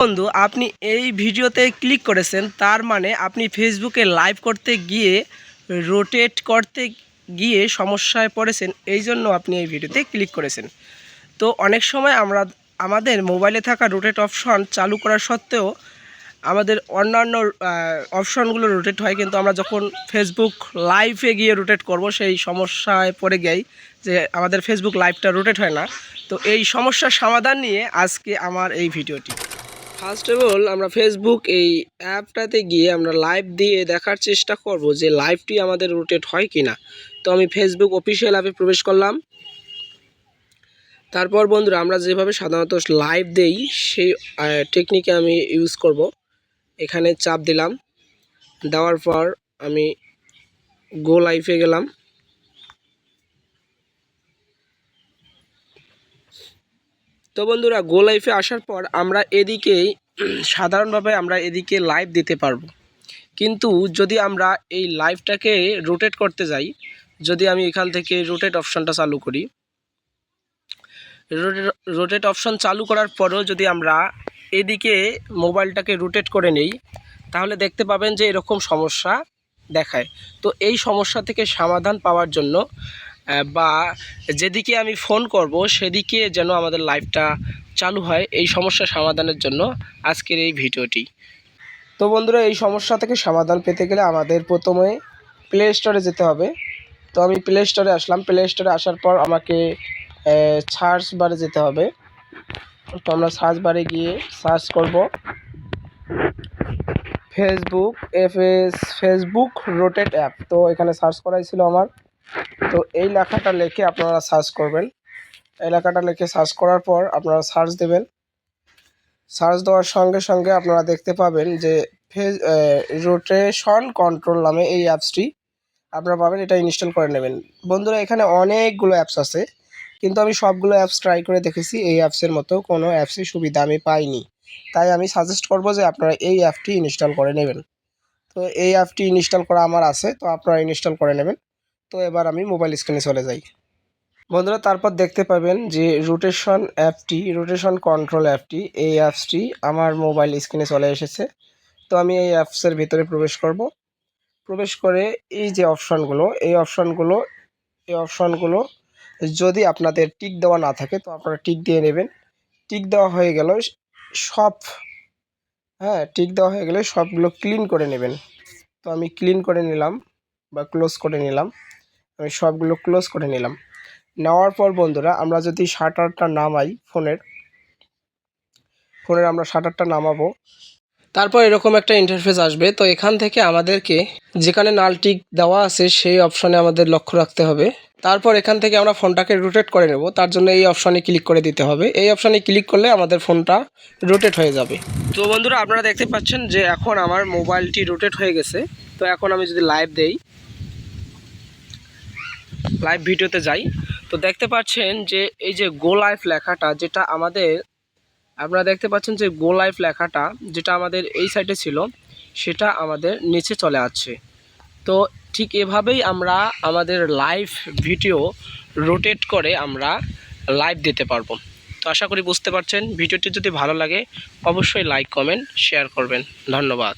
বন্ধু, আপনি এই ভিডিওতে ক্লিক করেছেন, তার মানে আপনি ফেসবুকে লাইভ করতে গিয়ে রোটেট করতে গিয়ে সমস্যায় পড়েছেন। এই জন্য আপনি এই ভিডিওতে ক্লিক করেছেন। তো অনেক সময় আমাদের মোবাইলে থাকা রোটেট অপশন চালু করা সত্ত্বেও আমাদের অন্যান্য অপশনগুলো রোটেট হয়, কিন্তু আমরা যখন ফেসবুক লাইভে গিয়ে রোটেট করব সেই সমস্যায় পড়ে যাই যে আমাদের ফেসবুক লাইভটা রোটেট হয় না। তো এই সমস্যার সমাধান নিয়ে আজকে আমার এই ভিডিওটি। ফার্স্ট অফ অল আমরা ফেসবুক এই অ্যাপটাতে গিয়ে আমরা লাইভ দিয়ে দেখার চেষ্টা করব যে লাইভটি আমাদের রোটেট হয় কি না। তো আমি ফেসবুক অফিসিয়াল অ্যাপে প্রবেশ করলাম। তারপর বন্ধুরা, আমরা যেভাবে সাধারণত লাইভ দেই সেই টেকনিকে আমি ইউজ করব। এখানে চাপ দিলাম, দেওয়ার পর আমি গো লাইভে গেলাম। তো বন্ধুরা, গো লাইভে আসার পর আমরা এদিকেই সাধারণভাবে আমরা এদিকে লাইভ দিতে পারবো। কিন্তু যদি আমরা এই লাইভটাকে রোটেট করতে যাই, যদি আমি এখান থেকে রোটেট অপশনটা চালু করি, রোটেট অপশন চালু করার পরেও যদি আমরা এদিকে মোবাইলটাকে রোটেট করে নেই, তাহলে দেখতে পাবেন যে এরকম সমস্যা দেখায়। তো এই সমস্যা থেকে সমাধান পাওয়ার জন্য বা যেদিকে আমি ফোন করব সেদিকে যেন আমাদের লাইভটা চালু হয়, এই সমস্যা সমাধানের জন্য আজকের এই ভিডিওটি। তো বন্ধুরা, এই সমস্যা থেকে সমাধান পেতে গেলে আমাদের প্রথমে প্লে স্টোরে যেতে হবে। তো আমি প্লে স্টোরে আসলাম। প্লে স্টোরে আসার পর আমাকে সার্চ বারে যেতে হবে। তো আমরা সার্চ বারে গিয়ে সার্চ করব ফেসবুক রোটেট অ্যাপ। তো এখানে সার্চ করাই ছিল আমার। তো এই লেখাটা লিখে আপনারা সার্চ করবেন। এই লেখাটা লিখে সার্চ করার পর আপনারা সার্চ দেবেন। সার্চ দেওয়ার সঙ্গে সঙ্গে আপনারা দেখতে পাবেন যে রোটেশন কন্ট্রোল নামে এই অ্যাপসটি আপনারা পাবেন। এটা ইনস্টল করে নেবেন। বন্ধুরা, এখানে অনেকগুলো অ্যাপস আছে, কিন্তু আমি সবগুলো অ্যাপস ট্রাই করে দেখেছি, এই অ্যাপসের মতো কোনো অ্যাপসের সুবিধা আমি পাইনি। তাই আমি সাজেস্ট করব যে আপনারা এই অ্যাপটি ইনস্টল করে নেবেন। তো এই অ্যাপটি ইনস্টল করা আমার আছে, তো আপনারা ইনস্টল করে নেবেন। তো এবার আমি মোবাইল স্ক্রিনে চলে যাই। বন্ধুরা, তারপর দেখতে পাবেন যে রোটেশন কন্ট্রোল অ্যাপটি, এই অ্যাপসটি আমার মোবাইল স্ক্রিনে চলে এসেছে। তো আমি এই অ্যাপসের ভিতরে প্রবেশ করব। প্রবেশ করে এই যে এই অপশানগুলো যদি আপনাদের টিক দেওয়া না থাকে তো আপনারা টিক দিয়ে নেবেন। টিক দেওয়া হয়ে গেল টিক দেওয়া হয়ে গেলে সবগুলো ক্লিন করে নেবেন। তো আমি ক্লিন করে নিলাম বা ক্লোজ করে নিলাম। আমি সবগুলো ক্লোজ করে নিলাম। নেওয়ার পর বন্ধুরা, আমরা যদি শাটারটা নামাই ফোনের আমরা শাটারটা নামাবো, তারপর এরকম একটা ইন্টারফেস আসবে। তো এখান থেকে আমাদেরকে যেখানে নাল টিক দেওয়া আছে সেই অপশনে আমাদের লক্ষ্য রাখতে হবে। তারপর এখান থেকে আমরা ফোনটাকে রোটেট করে নেব। তার জন্য এই অপশনে ক্লিক করে দিতে হবে। এই অপশনে ক্লিক করলে আমাদের ফোনটা রোটেট হয়ে যাবে। তো বন্ধুরা, আপনারা দেখতে পাচ্ছেন যে এখন আমার মোবাইলটি রোটেট হয়ে গেছে। তো এখন আমি যদি লাইভ ভিডিওতে যাই, তো দেখতে পাচ্ছেন যে এই যে গো লাইভ লেখাটা, যেটা আমাদের আপনারা দেখতে পাচ্ছেন যে গো লাইভ লেখাটা যেটা আমাদের এই সাইডে ছিল, সেটা আমাদের নিচে চলে আসছে। তো ঠিক এভাবেই আমরা আমাদের লাইভ ভিডিও রোটেট করে আমরা লাইভ দিতে পারবো। তো আশা করি বুঝতে পারছেন। ভিডিওটি যদি ভালো লাগে অবশ্যই লাইক, কমেন্ট, শেয়ার করবেন। ধন্যবাদ।